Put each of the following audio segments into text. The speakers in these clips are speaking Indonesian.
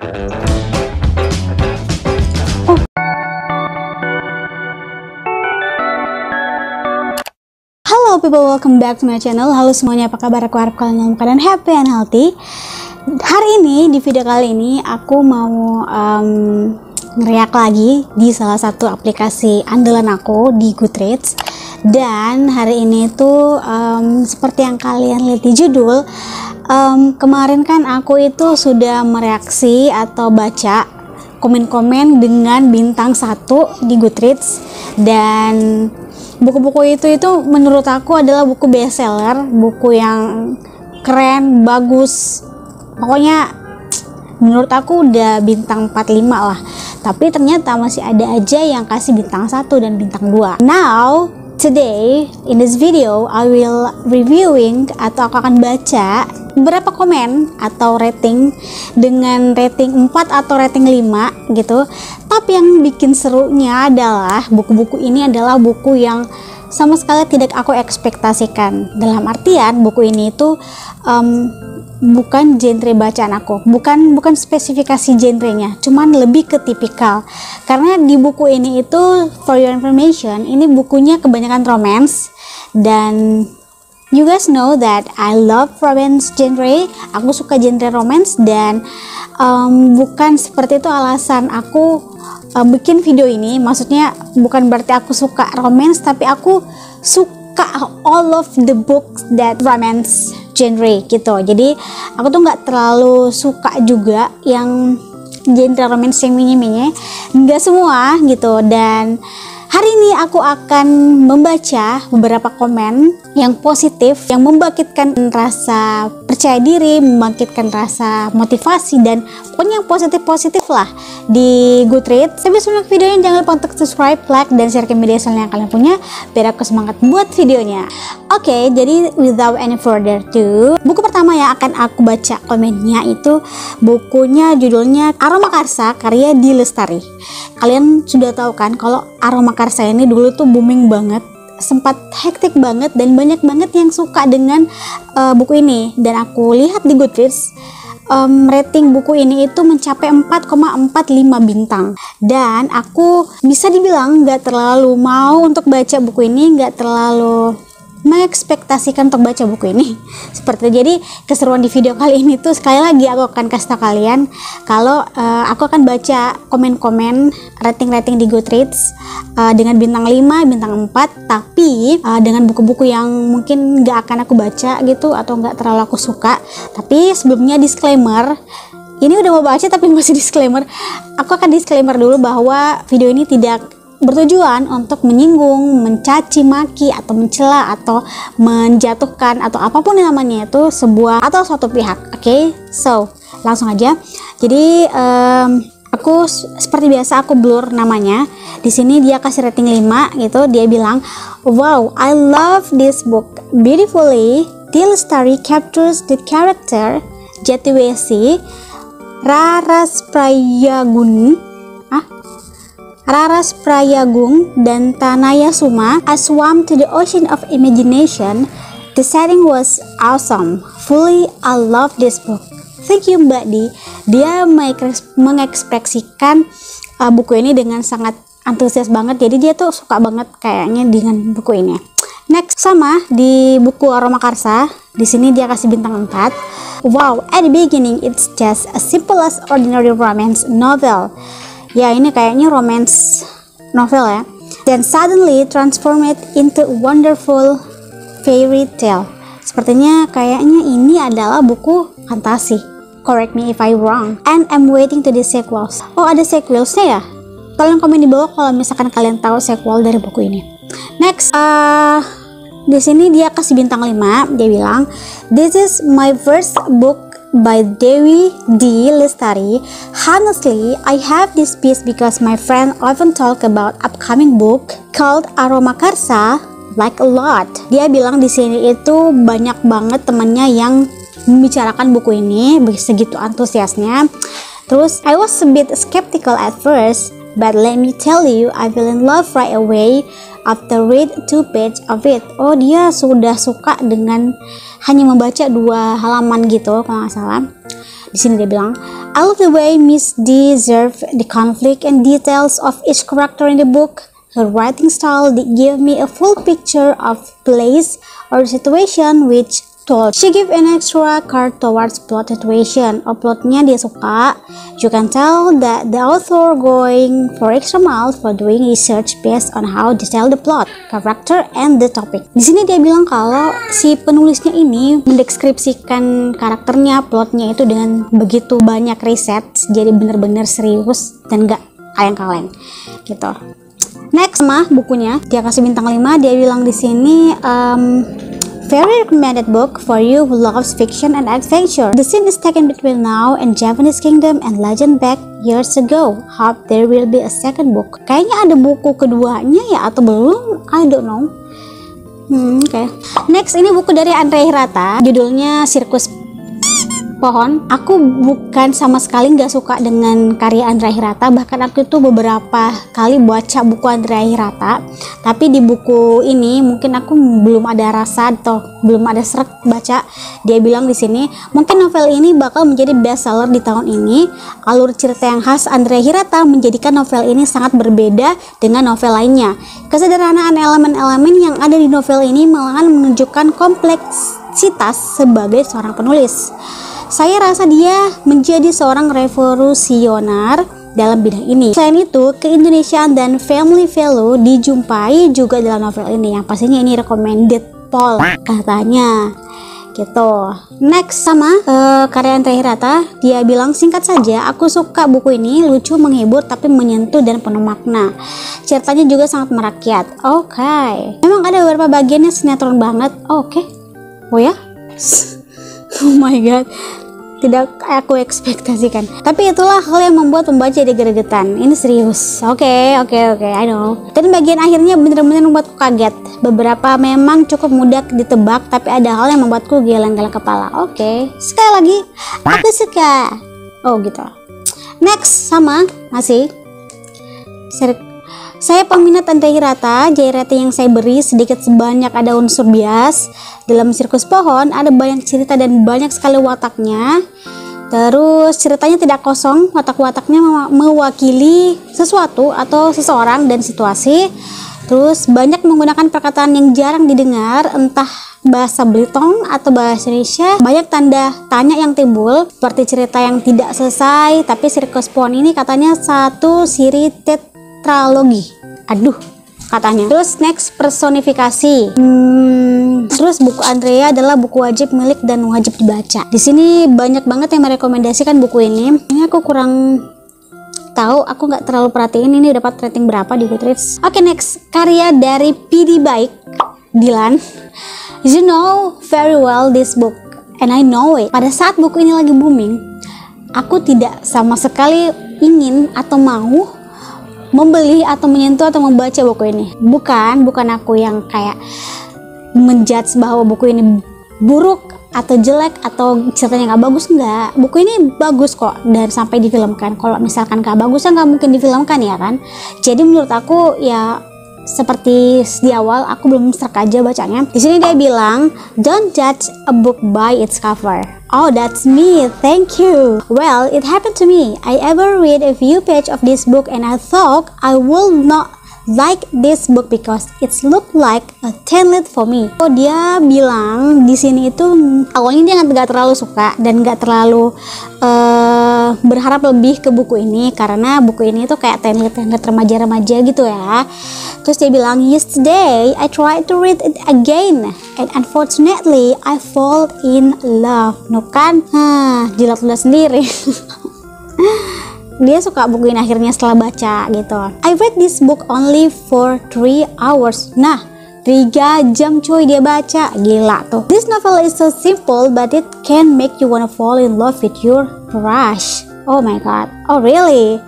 Halo people, welcome back to my channel. Halo semuanya, apa kabar? Aku harap kalian dalam keadaan happy and healthy. Hari ini, di video kali ini aku mau ngeriak lagi di salah satu aplikasi andalan aku di Goodreads. Dan hari ini tuh seperti yang kalian lihat di judul, kemarin kan aku itu sudah mereaksi atau baca komen-komen dengan bintang 1 di Goodreads. Dan buku-buku itu menurut aku adalah buku bestseller, buku yang keren, bagus. Pokoknya menurut aku udah bintang 45 lah. Tapi ternyata masih ada aja yang kasih bintang 1 dan bintang 2. Now, today in this video I will reviewing atau aku akan baca beberapa komen atau rating dengan rating 4 atau rating 5 gitu. Tapi yang bikin serunya adalah buku-buku ini adalah buku yang sama sekali tidak aku ekspektasikan. Dalam artian buku ini itu bukan genre bacaan aku, bukan spesifikasi genrenya, cuman lebih ke tipikal. Karena di buku ini itu, for your information, ini bukunya kebanyakan romance. Dan you guys know that I love romance genre. Aku suka genre romance. Dan bukan seperti itu alasan aku bikin video ini. Maksudnya bukan berarti aku suka romance, tapi aku suka all of the books that romance genre gitu. Jadi aku tuh nggak terlalu suka juga yang genre romance yang minye-minye, nggak semua gitu. Dan hari ini aku akan membaca beberapa komen yang positif, yang membangkitkan rasa percaya diri, membangkitkan rasa motivasi, dan pokoknya yang positif-positif lah di Goodreads. Sampai sebelum videonya, jangan lupa untuk subscribe, like, dan share ke media sosial yang kalian punya biar aku semangat buat videonya. Oke, jadi without any further ado, buku pertama yang akan aku baca komennya itu bukunya judulnya Aroma Karsa karya Di Lestari. Kalian sudah tahu kan kalau Aroma Karsa ini dulu tuh booming banget, sempat hektik banget, dan banyak banget yang suka dengan buku ini. Dan aku lihat di Goodreads, rating buku ini itu mencapai 4,45 bintang. Dan aku bisa dibilang gak terlalu mau untuk baca buku ini, gak terlalu mengekspektasikan untuk baca buku ini. Seperti itu. Jadi keseruan di video kali ini tuh, sekali lagi aku akan kasih tau kalian kalau aku akan baca komen-komen rating-rating di Goodreads dengan bintang 5, bintang 4, tapi dengan buku-buku yang mungkin gak akan aku baca gitu, atau gak terlalu aku suka. Tapi sebelumnya disclaimer, ini udah mau baca tapi masih disclaimer. Aku akan disclaimer dulu bahwa video ini tidak bertujuan untuk menyinggung, mencaci maki, atau mencela, atau menjatuhkan, atau apapun namanya itu sebuah atau suatu pihak. Oke, so langsung aja. Jadi aku seperti biasa aku blur namanya. Di sini dia kasih rating 5 gitu. Dia bilang, "Wow, I love this book. Beautifully, Di Lestari captures the character Jatiwesi Raras Prayagung dan Tanaya Suma, a swam to the ocean of imagination. The setting was awesome. Fully, I love this book. Thank you Mbak Di." Dia mengekspresikan buku ini dengan sangat antusias banget. Jadi dia tuh suka banget kayaknya dengan buku ini. Next, sama di buku Aroma Karsa, di sini dia kasih bintang 4. "Wow, at the beginning it's just as simple as ordinary romance novel." Ya, ini kayaknya romance novel ya. "Then suddenly transform it into a wonderful fairy tale." Sepertinya kayaknya ini adalah buku fantasi. Correct me if I wrong. "And I'm waiting to the sequels." Oh, ada sequelsnya ya? Tolong komen di bawah kalau misalkan kalian tahu sequel dari buku ini. Next, di sini dia kasih bintang 5. Dia bilang, "This is my first book by Dewi Di Lestari. Honestly, I have this piece because my friend often talk about upcoming book called Aroma Karsa like a lot." Dia bilang di sini itu banyak banget temannya yang membicarakan buku ini, segitu antusiasnya. Terus, "I was a bit skeptical at first, but let me tell you, I fell in love right away after read 2 page of it." Oh, dia sudah suka dengan hanya membaca 2 halaman gitu kalau nggak salah. Di sini dia bilang, I love the way Miss D observed the conflict and details of each character in the book. Her writing style did give me a full picture of place or situation which told. She gave an extra card towards plot situation. Plotnya dia suka. You can tell that the author going for extra mile for doing research based on how to tell the plot, character, and the topic. Di sini dia bilang kalau si penulisnya ini mendeskripsikan karakternya, plotnya itu dengan begitu banyak riset, jadi benar-benar serius dan gak kaleng-kaleng gitu. Next mah bukunya dia kasih bintang 5. Dia bilang di sini very recommended book for you who loves fiction and adventure. The scene is taken between now and Japanese kingdom and legend back years ago. Hope there will be a second book. Kayaknya ada buku keduanya ya atau belum? I don't know. Okay. Next ini buku dari Andrea Hirata. Judulnya Sirkus Pohon. Aku bukan sama sekali nggak suka dengan karya Andrea Hirata, bahkan aku tuh beberapa kali baca buku Andrea Hirata, tapi di buku ini mungkin aku belum ada rasa atau belum ada seret baca. Dia bilang di sini mungkin novel ini bakal menjadi bestseller di tahun ini. Alur cerita yang khas Andrea Hirata menjadikan novel ini sangat berbeda dengan novel lainnya. Kesederhanaan elemen-elemen yang ada di novel ini malahan menunjukkan kompleksitas sebagai seorang penulis. Saya rasa dia menjadi seorang revolusioner dalam bidang ini. Selain itu, keindonesiaan dan family value dijumpai juga dalam novel ini. Yang pastinya ini recommended Paul katanya gitu. Next sama karya Andrea Hirata. Dia bilang singkat saja, aku suka buku ini, lucu, menghibur, tapi menyentuh dan penuh makna. Ceritanya juga sangat merakyat. Oke. Memang ada beberapa bagiannya sinetron banget. Oke. Oh ya? Oh my god, tidak aku ekspektasikan. Tapi itulah hal yang membuat pembaca jadi gregetan. Ini serius. Oke, I know. Dan bagian akhirnya benar-benar membuatku kaget. Beberapa memang cukup mudah ditebak, tapi ada hal yang membuatku geleng-geleng kepala. Oke, sekali lagi, aku suka. Oh gitu. Next sama masih. Saya peminat Andrea Hirata. Rating yang saya beri sedikit sebanyak ada unsur bias. Dalam Sirkus Pohon ada banyak cerita dan banyak sekali wataknya. Terus ceritanya tidak kosong, watak-wataknya mewakili sesuatu atau seseorang dan situasi. Terus banyak menggunakan perkataan yang jarang didengar, entah bahasa Belitung atau bahasa Indonesia. Banyak tanda tanya yang timbul, seperti cerita yang tidak selesai. Tapi Sirkus Pohon ini katanya satu siri tetralogi. Aduh, katanya. Terus next, personifikasi. Terus buku Andrea adalah buku wajib milik dan wajib dibaca. Di sini banyak banget yang merekomendasikan buku ini. Ini aku kurang tahu, aku nggak terlalu perhatiin ini dapat rating berapa di Goodreads. Oke, next, karya dari PD Baik, Dilan. You know very well this book, and I know it. Pada saat buku ini lagi booming, aku tidak sama sekali ingin atau mau membeli atau menyentuh atau membaca buku ini. Bukan aku yang kayak menjudge bahwa buku ini buruk atau jelek atau ceritanya nggak bagus. Enggak, buku ini bagus kok dan sampai difilmkan. Kalau misalkan nggak bagus nggak mungkin difilmkan ya kan. Jadi menurut aku ya seperti di awal aku belum serak aja bacanya. Di sini dia bilang don't judge a book by its cover. Oh, that's me, thank you. Well, it happened to me. I ever read a few pages of this book and I thought I will not like this book because it's look like a template for me. So dia bilang di sini itu awalnya dia nggak terlalu suka dan nggak terlalu berharap lebih ke buku ini karena buku ini tuh kayak template remaja-remaja gitu ya. Terus dia bilang yesterday I tried to read it again and unfortunately I fall in love. No kan? Jilat udah sendiri. Dia suka buku ini akhirnya setelah baca gitu. I read this book only for 3 hours. Nah, 3 jam cuy dia baca. Gila tuh. This novel is so simple but it can make you wanna fall in love with your crush. Oh my god. Oh really?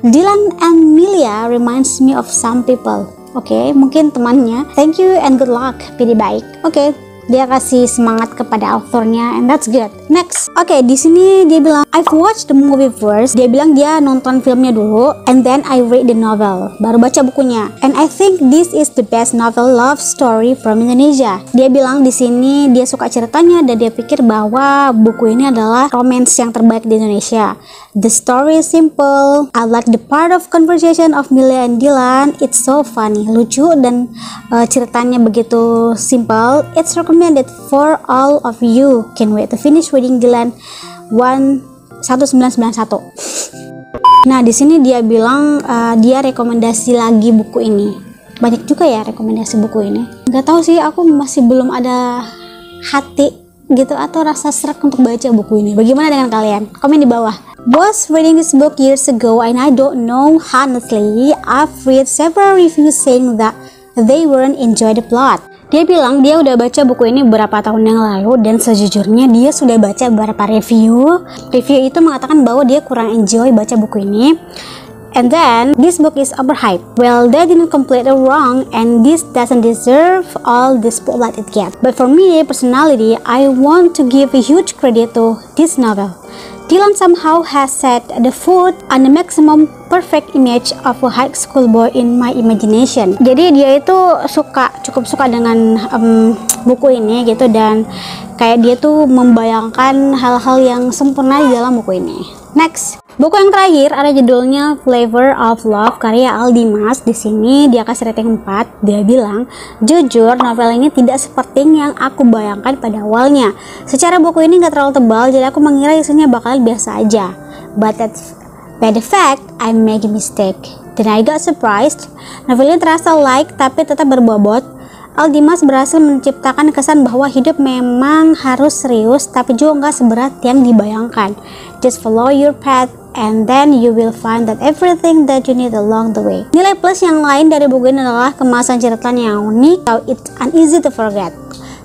Dylan and Milia reminds me of some people. Oke, mungkin temannya. Thank you and good luck, PD Baik. Oke, dia kasih semangat kepada authornya, and that's good. Next, oke, di sini dia bilang I've watched the movie first. Dia bilang dia nonton filmnya dulu, and then I read the novel, baru baca bukunya. And I think this is the best novel love story from Indonesia. Dia bilang di sini dia suka ceritanya dan dia pikir bahwa buku ini adalah romance yang terbaik di Indonesia. The story is simple. I like the part of conversation of Millie and Dylan. It's so funny, lucu, dan ceritanya begitu simple. It's recommended for all of you. Can't wait to finish reading Dylan 1991. Nah, di sini dia bilang dia rekomendasi lagi buku ini. Banyak juga ya rekomendasi buku ini. Gak tahu sih, aku masih belum ada hati gitu atau rasa serak untuk baca buku ini. Bagaimana dengan kalian? Komen di bawah. Was reading this book years ago and I don't know, honestly. I've read several reviews saying that they weren't enjoy the plot. Dia bilang dia udah baca buku ini beberapa tahun yang lalu dan sejujurnya dia sudah baca beberapa review. Review itu mengatakan bahwa dia kurang enjoy baca buku ini. And then, this book is overhyped. Well, they didn't completely wrong, and this doesn't deserve all the spotlight it gets. But for me, personally, I want to give a huge credit to this novel. Dylan somehow has set the foot on the maximum perfect image of a high school boy in my imagination. Jadi dia itu cukup suka dengan buku ini gitu, dan kayak dia tuh membayangkan hal-hal yang sempurna di dalam buku ini. Next, buku yang terakhir ada judulnya Flavor of Love karya Aldi Mas. Di sini dia kasih rating 4. Dia bilang, jujur novel ini tidak seperti yang aku bayangkan pada awalnya. Secara buku ini gak terlalu tebal, jadi aku mengira isinya bakal biasa aja. But by the fact, I make a mistake. Then I got surprised. Novel ini terasa light tapi tetap berbobot. Aldi Mas berhasil menciptakan kesan bahwa hidup memang harus serius tapi juga nggak seberat yang dibayangkan. Just follow your path and then you will find that everything that you need along the way. Nilai plus yang lain dari buku ini adalah kemasan ceritanya yang unik, so it's uneasy to forget.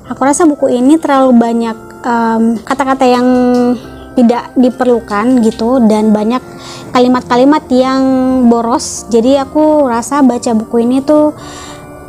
Aku rasa buku ini terlalu banyak kata-kata yang tidak diperlukan gitu, dan banyak kalimat-kalimat yang boros. Jadi aku rasa baca buku ini tuh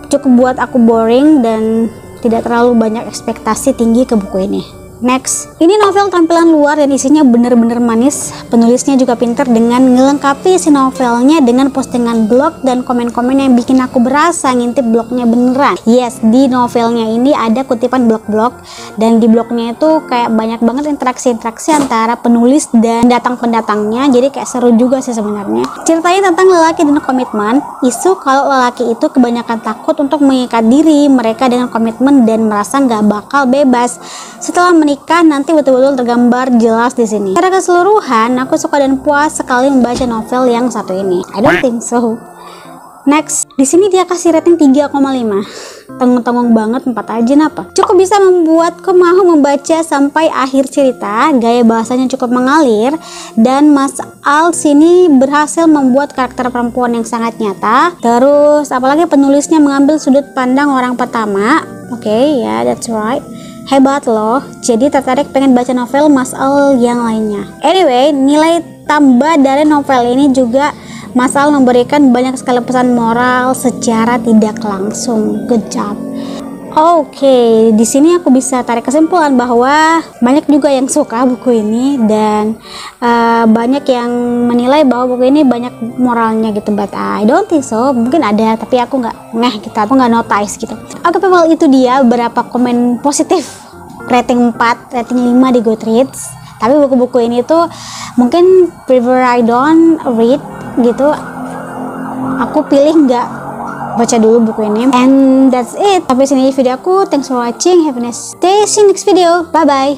cukup buat aku boring dan tidak terlalu banyak ekspektasi tinggi ke buku ini. Next, ini novel tampilan luar dan isinya bener-bener manis. Penulisnya juga pinter dengan ngelengkapi si novelnya dengan postingan blog dan komen-komen yang bikin aku berasa ngintip blognya beneran. Yes, di novelnya ini ada kutipan blog-blog, dan di blognya itu kayak banyak banget interaksi-interaksi antara penulis dan pendatang-pendatangnya. Jadi kayak seru juga sih sebenarnya. Ceritanya tentang lelaki dan komitmen. Isu kalau lelaki itu kebanyakan takut untuk mengikat diri mereka dengan komitmen dan merasa nggak bakal bebas setelah menikah nanti betul-betul tergambar jelas di sini. Secara keseluruhan, aku suka dan puas sekali membaca novel yang satu ini. I don't think so. Next, di sini dia kasih rating 3,5. Tengong-tengong banget, 4 aja napa. Cukup bisa membuatku mau membaca sampai akhir cerita. Gaya bahasanya cukup mengalir, dan Mas Al sini berhasil membuat karakter perempuan yang sangat nyata. Terus, apalagi penulisnya mengambil sudut pandang orang pertama. Oke, ya, that's right. Hebat loh, jadi tertarik pengen baca novel Mas Al yang lainnya. Anyway, nilai tambah dari novel ini juga Mas Al memberikan banyak sekali pesan moral secara tidak langsung. Good job. Oke, di sini aku bisa tarik kesimpulan bahwa banyak juga yang suka buku ini, dan banyak yang menilai bahwa buku ini banyak moralnya gitu. But I don't think so. Mungkin ada, tapi aku nggak gitu, aku nggak notice gitu. Oke, people, itu dia beberapa komen positif. Rating 4, rating 5 di Goodreads. Tapi buku-buku ini tuh mungkin prefer I don't read gitu. Aku pilih nggak baca dulu buku ini. And that's it. Sampai sini video aku. Thanks for watching. Have a nice day. See you next video. Bye bye.